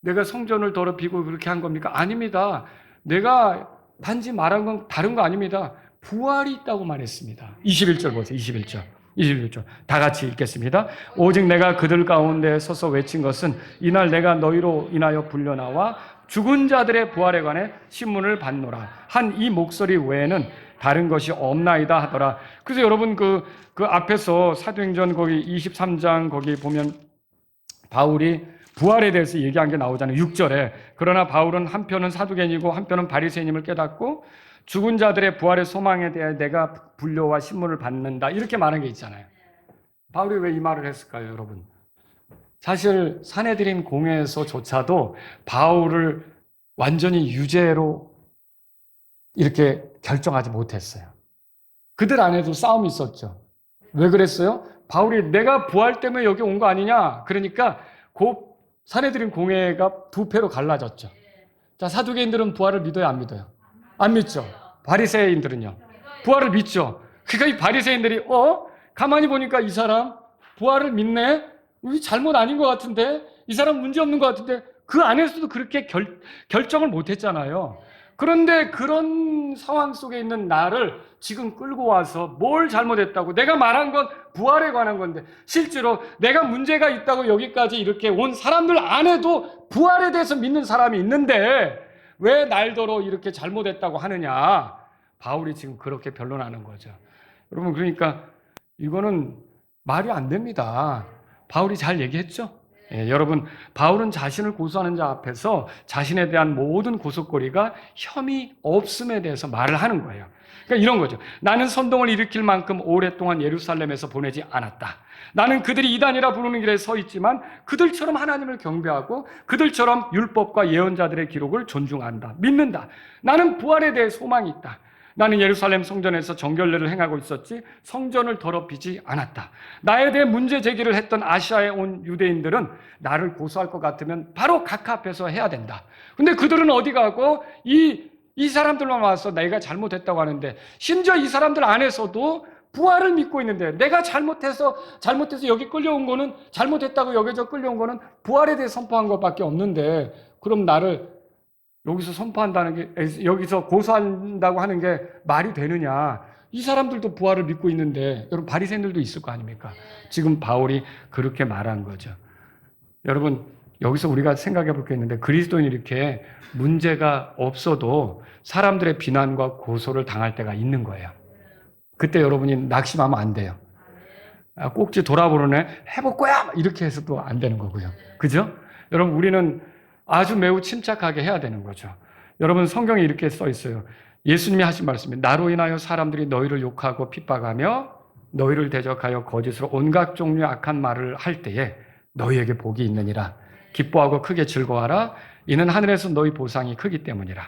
내가 성전을 더럽히고 그렇게 한 겁니까? 아닙니다. 내가 단지 말한 건 다른 거 아닙니다. 부활이 있다고 말했습니다. 21절 보세요. 21절. 다 같이 읽겠습니다. 오직 내가 그들 가운데 서서 외친 것은 이날 내가 너희로 인하여 불려나와 죽은 자들의 부활에 관해 신문을 받노라 한 이 목소리 외에는 다른 것이 없나이다 하더라. 그래서 여러분 그 앞에서 사도행전 거기 23장 거기 보면 바울이 부활에 대해서 얘기한 게 나오잖아요. 6절에. 그러나 바울은 한편은 사두개인이고 한편은 바리새인임을 깨닫고 죽은 자들의 부활의 소망에 대해 내가 분료와 신문을 받는다. 이렇게 말한 게 있잖아요. 바울이 왜 이 말을 했을까요, 여러분? 사실 사내드림 공회에서조차도 바울을 완전히 유죄로 이렇게 결정하지 못했어요. 그들 안에도 싸움이 있었죠. 왜 그랬어요? 바울이 내가 부활 때문에 여기 온 거 아니냐? 그러니까 그 사내들인 공회가 두 패로 갈라졌죠. 자, 사두개인들은 부활을 믿어요, 안 믿어요? 안 믿죠. 바리새인들은요. 부활을 믿죠. 그러니까 이 바리새인들이 가만히 보니까 이 사람 부활을 믿네. 이거 잘못 아닌 것 같은데, 이 사람 문제 없는 것 같은데 그 안에서도 그렇게 결정을 못했잖아요. 그런데 그런 상황 속에 있는 나를 지금 끌고 와서 뭘 잘못했다고, 내가 말한 건 부활에 관한 건데 실제로 내가 문제가 있다고 여기까지 이렇게 온 사람들 안에도 부활에 대해서 믿는 사람이 있는데 왜 날더러 이렇게 잘못했다고 하느냐. 바울이 지금 그렇게 변론하는 거죠. 여러분, 그러니까 이거는 말이 안 됩니다. 바울이 잘 얘기했죠. 여러분, 바울은 자신을 고소하는 자 앞에서 자신에 대한 모든 고소거리가 혐의 없음에 대해서 말을 하는 거예요. 그러니까 이런 거죠. 나는 선동을 일으킬 만큼 오랫동안 예루살렘에서 보내지 않았다. 나는 그들이 이단이라 부르는 길에 서 있지만 그들처럼 하나님을 경배하고 그들처럼 율법과 예언자들의 기록을 존중한다. 믿는다. 나는 부활에 대해 소망이 있다. 나는 예루살렘 성전에서 정결례를 행하고 있었지 성전을 더럽히지 않았다. 나에 대해 문제 제기를 했던 아시아에 온 유대인들은 나를 고소할 것 같으면 바로 각하 앞에서 해야 된다. 근데 그들은 어디 가고 이 사람들만 와서 내가 잘못했다고 하는데, 심지어 이 사람들 안에서도 부활을 믿고 있는데 내가 잘못해서 여기 끌려온 거는, 잘못했다고 여기서 끌려온 거는 부활에 대해 선포한 것밖에 없는데 그럼 나를 여기서 선포한다는 게, 여기서 고소한다고 하는 게 말이 되느냐. 이 사람들도 부활을 믿고 있는데, 여러분 바리새인들도 있을 거 아닙니까? 지금 바울이 그렇게 말한 거죠. 여러분, 여기서 우리가 생각해 볼 게 있는데, 그리스도인이 이렇게 문제가 없어도 사람들의 비난과 고소를 당할 때가 있는 거예요. 그때 여러분이 낙심하면 안 돼요. 꼭지 돌아보려네, 해볼 거야! 이렇게 해서도 안 되는 거고요. 그죠? 여러분, 우리는 아주 매우 침착하게 해야 되는 거죠. 여러분, 성경에 이렇게 써 있어요. 예수님이 하신 말씀이 나로 인하여 사람들이 너희를 욕하고 핍박하며 너희를 대적하여 거짓으로 온갖 종류의 악한 말을 할 때에 너희에게 복이 있느니라. 기뻐하고 크게 즐거워하라. 이는 하늘에서 너희 보상이 크기 때문이라.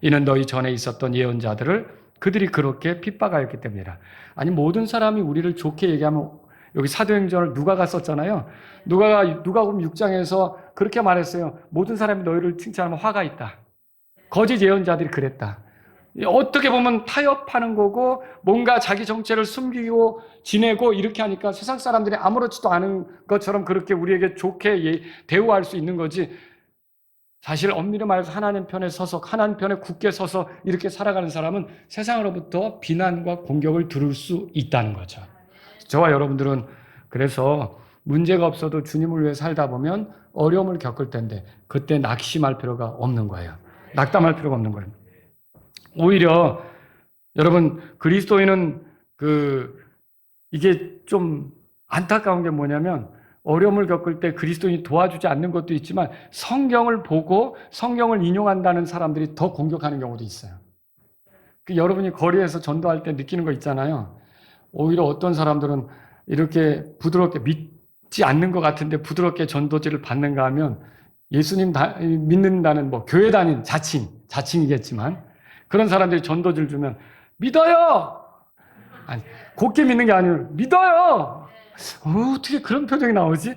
이는 너희 전에 있었던 예언자들을 그들이 그렇게 핍박하였기 때문이라. 아니, 모든 사람이 우리를 좋게 얘기하면, 여기 사도행전을 누가가 썼잖아요. 누가복음 6장에서 그렇게 말했어요. 모든 사람이 너희를 칭찬하면 화가 있다. 거짓 예언자들이 그랬다. 어떻게 보면 타협하는 거고 뭔가 자기 정체를 숨기고 지내고 이렇게 하니까 세상 사람들이 아무렇지도 않은 것처럼 그렇게 우리에게 좋게 대우할 수 있는 거지, 사실 엄밀히 말해서 하나님 편에 서서, 하나님 편에 굳게 서서 이렇게 살아가는 사람은 세상으로부터 비난과 공격을 들을 수 있다는 거죠. 저와 여러분들은 그래서 문제가 없어도 주님을 위해 살다 보면 어려움을 겪을 텐데 그때 낙심할 필요가 없는 거예요. 낙담할 필요가 없는 거예요. 오히려 여러분, 그리스도인은 이게 좀 안타까운 게 뭐냐면, 어려움을 겪을 때 그리스도인이 도와주지 않는 것도 있지만 성경을 보고 성경을 인용한다는 사람들이 더 공격하는 경우도 있어요. 여러분이 거리에서 전도할 때 느끼는 거 있잖아요. 오히려 어떤 사람들은 이렇게 부드럽게 믿지 않는 것 같은데 부드럽게 전도지를 받는가 하면 예수님 믿는다는 교회 다닌 자칭이겠지만 그런 사람들이 전도지를 주면 믿어요! 아니, 곱게 믿는 게 아니에요. 믿어요! 어떻게 그런 표정이 나오지?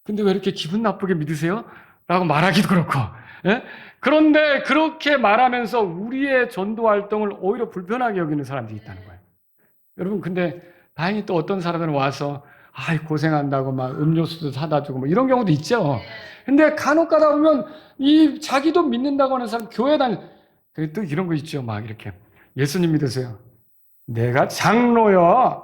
근데 왜 이렇게 기분 나쁘게 믿으세요? 라고 말하기도 그렇고. 예? 그런데 그렇게 말하면서 우리의 전도 활동을 오히려 불편하게 여기는 사람들이 있다는 거예요. 여러분, 근데 다행히 또 어떤 사람들은 와서 고생한다고 막 음료수도 사다 주고 이런 경우도 있죠. 근데 간혹 가다 보면 자기도 믿는다고 하는 사람 교회 또 이런 거 있죠. 막 이렇게 예수님 믿으세요. 내가 장로야.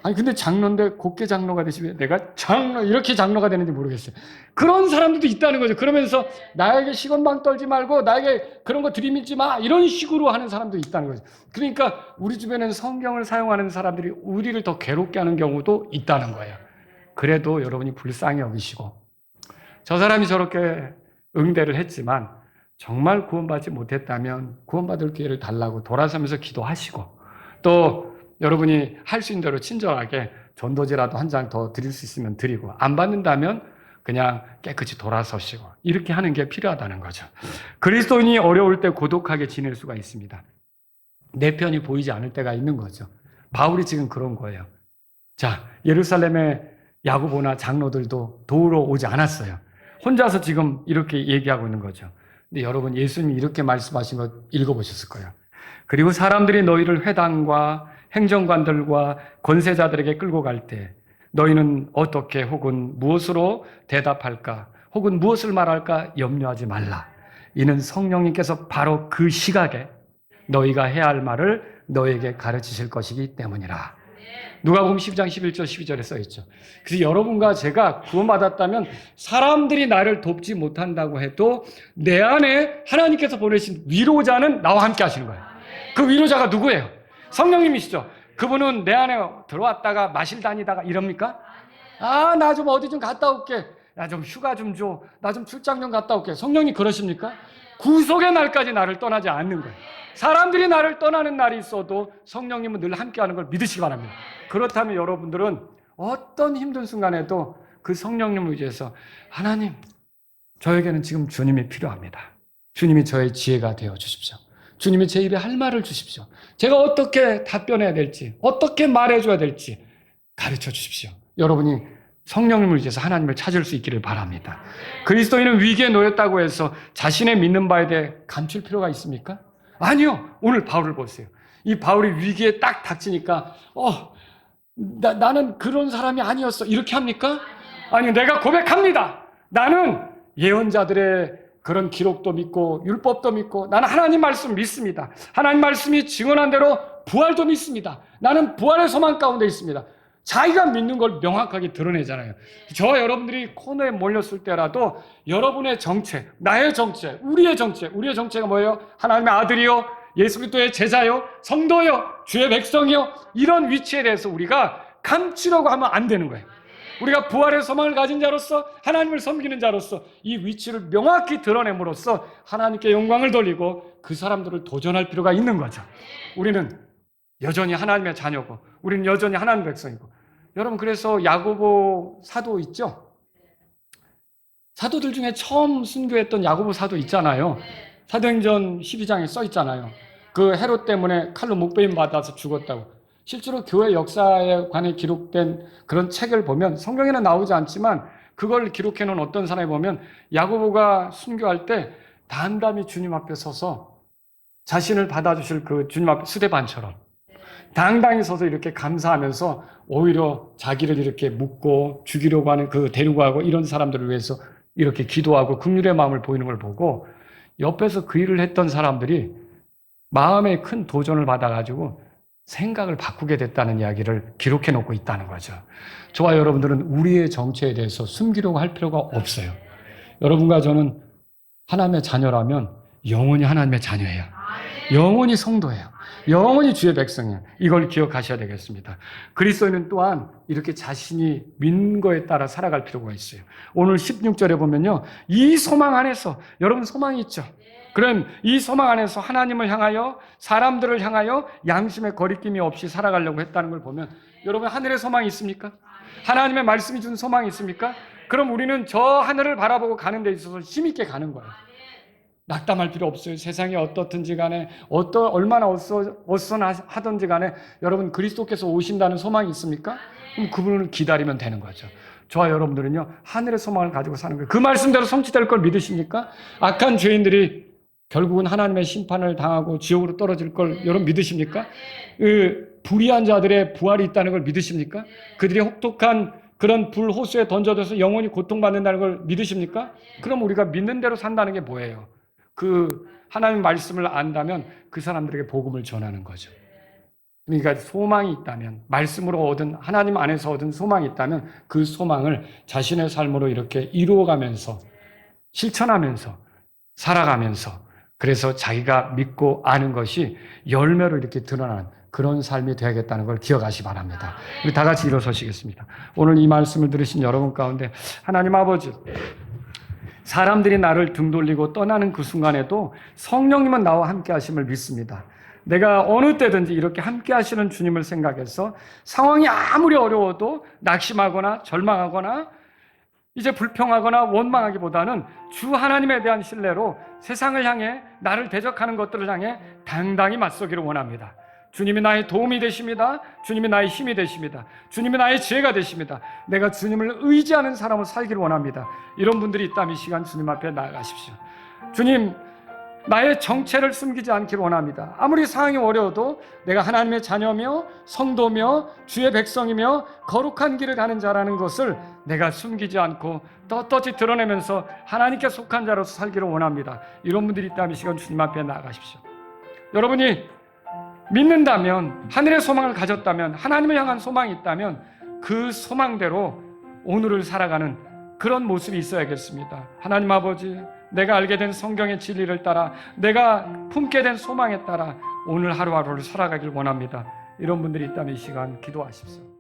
아니 근데 장로인데 곱게 장로가 되시면 내가 장로 이렇게 장로가 되는지 모르겠어요. 그런 사람들도 있다는 거죠. 그러면서 나에게 시건방 떨지 말고 나에게 그런 거 들이밀지 마 이런 식으로 하는 사람도 있다는 거죠. 그러니까 우리 주변에는 성경을 사용하는 사람들이 우리를 더 괴롭게 하는 경우도 있다는 거예요. 그래도 여러분이 불쌍히 여기시고 저 사람이 저렇게 응대를 했지만 정말 구원받지 못했다면 구원받을 기회를 달라고 돌아서면서 기도하시고 또 여러분이 할 수 있는 대로 친절하게 전도지라도 한 장 더 드릴 수 있으면 드리고 안 받는다면 그냥 깨끗이 돌아서시고 이렇게 하는 게 필요하다는 거죠. 그리스도인이 어려울 때 고독하게 지낼 수가 있습니다. 내 편이 보이지 않을 때가 있는 거죠. 바울이 지금 그런 거예요. 자, 예루살렘의 야고보나 장로들도 도우러 오지 않았어요. 혼자서 지금 이렇게 얘기하고 있는 거죠. 근데 여러분 예수님이 이렇게 말씀하신 거 읽어보셨을 거예요. 그리고 사람들이 너희를 회당과 행정관들과 권세자들에게 끌고 갈 때 너희는 어떻게 혹은 무엇으로 대답할까 혹은 무엇을 말할까 염려하지 말라. 이는 성령님께서 바로 그 시각에 너희가 해야 할 말을 너희에게 가르치실 것이기 때문이라. 누가복음 12장 11절 12절에 써있죠. 그래서 여러분과 제가 구원받았다면 사람들이 나를 돕지 못한다고 해도 내 안에 하나님께서 보내신 위로자는 나와 함께 하시는 거예요. 그 위로자가 누구예요? 성령님이시죠. 그분은 내 안에 들어왔다가 마실 다니다가 이럽니까? 나 좀 어디 좀 갔다 올게. 나 좀 휴가 좀 줘. 나 좀 출장 좀 갔다 올게. 성령님 그러십니까? 구속의 날까지 나를 떠나지 않는 거예요. 사람들이 나를 떠나는 날이 있어도 성령님은 늘 함께하는 걸 믿으시기 바랍니다. 그렇다면 여러분들은 어떤 힘든 순간에도 그 성령님을 의지해서 하나님, 저에게는 지금 주님이 필요합니다. 주님이 저의 지혜가 되어 주십시오. 주님이 제 입에 할 말을 주십시오. 제가 어떻게 답변해야 될지, 어떻게 말해줘야 될지 가르쳐 주십시오. 여러분이 성령님을 위해서 하나님을 찾을 수 있기를 바랍니다. 그리스도인은 위기에 놓였다고 해서 자신의 믿는 바에 대해 감출 필요가 있습니까? 아니요. 오늘 바울을 보세요. 이 바울이 위기에 딱 닥치니까 나는 그런 사람이 아니었어. 이렇게 합니까? 아니요. 내가 고백합니다. 나는 예언자들의 그런 기록도 믿고 율법도 믿고 나는 하나님 말씀 믿습니다. 하나님 말씀이 증언한 대로 부활도 믿습니다. 나는 부활의 소망 가운데 있습니다. 자기가 믿는 걸 명확하게 드러내잖아요. 저와 여러분들이 코너에 몰렸을 때라도 여러분의 정체, 나의 정체, 우리의 정체가 뭐예요? 하나님의 아들이요, 예수 그리스도의 제자요, 성도요, 주의 백성이요. 이런 위치에 대해서 우리가 감추려고 하면 안 되는 거예요. 우리가 부활의 소망을 가진 자로서 하나님을 섬기는 자로서 이 위치를 명확히 드러냄으로써 하나님께 영광을 돌리고 그 사람들을 도전할 필요가 있는 거죠. 우리는 여전히 하나님의 자녀고 우리는 여전히 하나님의 백성이고. 여러분, 그래서 야고보 사도 있죠? 사도들 중에 처음 순교했던 야고보 사도 있잖아요. 사도행전 12장에 써 있잖아요. 그 헤롯 때문에 칼로 목베임 받아서 죽었다고. 실제로 교회 역사에 관해 기록된 그런 책을 보면 성경에는 나오지 않지만 그걸 기록해 놓은 어떤 사람이 보면 야고보가 순교할 때 담담히 주님 앞에 서서 자신을 받아주실 그 주님 앞에 수레반처럼 당당히 서서 이렇게 감사하면서 오히려 자기를 이렇게 묻고 죽이려고 하는 데리고 가고 이런 사람들을 위해서 이렇게 기도하고 긍휼의 마음을 보이는 걸 보고 옆에서 그 일을 했던 사람들이 마음에 큰 도전을 받아가지고 생각을 바꾸게 됐다는 이야기를 기록해 놓고 있다는 거죠. 저와 여러분들은 우리의 정체에 대해서 숨기려고 할 필요가 없어요. 여러분과 저는 하나님의 자녀라면 영원히 하나님의 자녀예요. 영원히 성도예요. 영원히 주의 백성이에요. 이걸 기억하셔야 되겠습니다. 그리스도인은 또한 이렇게 자신이 믿는 거에 따라 살아갈 필요가 있어요. 오늘 16절에 보면요. 이 소망 안에서, 여러분 소망이 있죠. 그럼 이 소망 안에서 하나님을 향하여, 사람들을 향하여 양심의 거리낌이 없이 살아가려고 했다는 걸 보면, 여러분 하늘에 소망이 있습니까? 하나님의 말씀이 준 소망이 있습니까? 그럼 우리는 저 하늘을 바라보고 가는 데 있어서 힘있게 가는 거예요. 낙담할 필요 없어요. 세상이 어떻든지 간에, 얼마나 어선하든지 간에, 여러분 그리스도께서 오신다는 소망이 있습니까? 그럼 그분을 기다리면 되는 거죠. 저와 여러분들은요, 하늘의 소망을 가지고 사는 거예요. 그 말씀대로 성취될 걸 믿으십니까? 악한 죄인들이 결국은 하나님의 심판을 당하고 지옥으로 떨어질 걸 여러분 믿으십니까? 불의한 자들의 부활이 있다는 걸 믿으십니까? 그들이 혹독한 그런 불호수에 던져져서 영원히 고통받는다는 걸 믿으십니까? 그럼 우리가 믿는 대로 산다는 게 뭐예요? 그 하나님 말씀을 안다면 그 사람들에게 복음을 전하는 거죠. 그러니까 소망이 있다면, 말씀으로 얻은, 하나님 안에서 얻은 소망이 있다면 그 소망을 자신의 삶으로 이렇게 이루어가면서, 실천하면서, 살아가면서, 그래서 자기가 믿고 아는 것이 열매로 이렇게 드러나는 그런 삶이 되야겠다는 걸 기억하시 바랍니다. 우리 다 같이 일어서시겠습니다. 오늘 이 말씀을 들으신 여러분 가운데 하나님 아버지, 사람들이 나를 등 돌리고 떠나는 그 순간에도 성령님은 나와 함께 하심을 믿습니다. 내가 어느 때든지 이렇게 함께 하시는 주님을 생각해서 상황이 아무리 어려워도 낙심하거나 절망하거나 이제 불평하거나 원망하기보다는 주 하나님에 대한 신뢰로 세상을 향해, 나를 대적하는 것들을 향해 당당히 맞서기를 원합니다. 주님이 나의 도움이 되십니다. 주님이 나의 힘이 되십니다. 주님이 나의 지혜가 되십니다. 내가 주님을 의지하는 사람을 살기를 원합니다. 이런 분들이 있다면 이 시간 주님 앞에 나아가십시오. 주님, 나의 정체를 숨기지 않기를 원합니다. 아무리 상황이 어려워도 내가 하나님의 자녀며 성도며 주의 백성이며 거룩한 길을 가는 자라는 것을 내가 숨기지 않고 떳떳이 드러내면서 하나님께 속한 자로서 살기를 원합니다. 이런 분들이 있다면 이 시간 주님 앞에 나아가십시오. 여러분이 믿는다면, 하늘의 소망을 가졌다면, 하나님을 향한 소망이 있다면 그 소망대로 오늘을 살아가는 그런 모습이 있어야겠습니다. 하나님 아버지, 내가 알게 된 성경의 진리를 따라, 내가 품게 된 소망에 따라 오늘 하루하루를 살아가길 원합니다. 이런 분들이 있다면 이 시간 기도하십시오.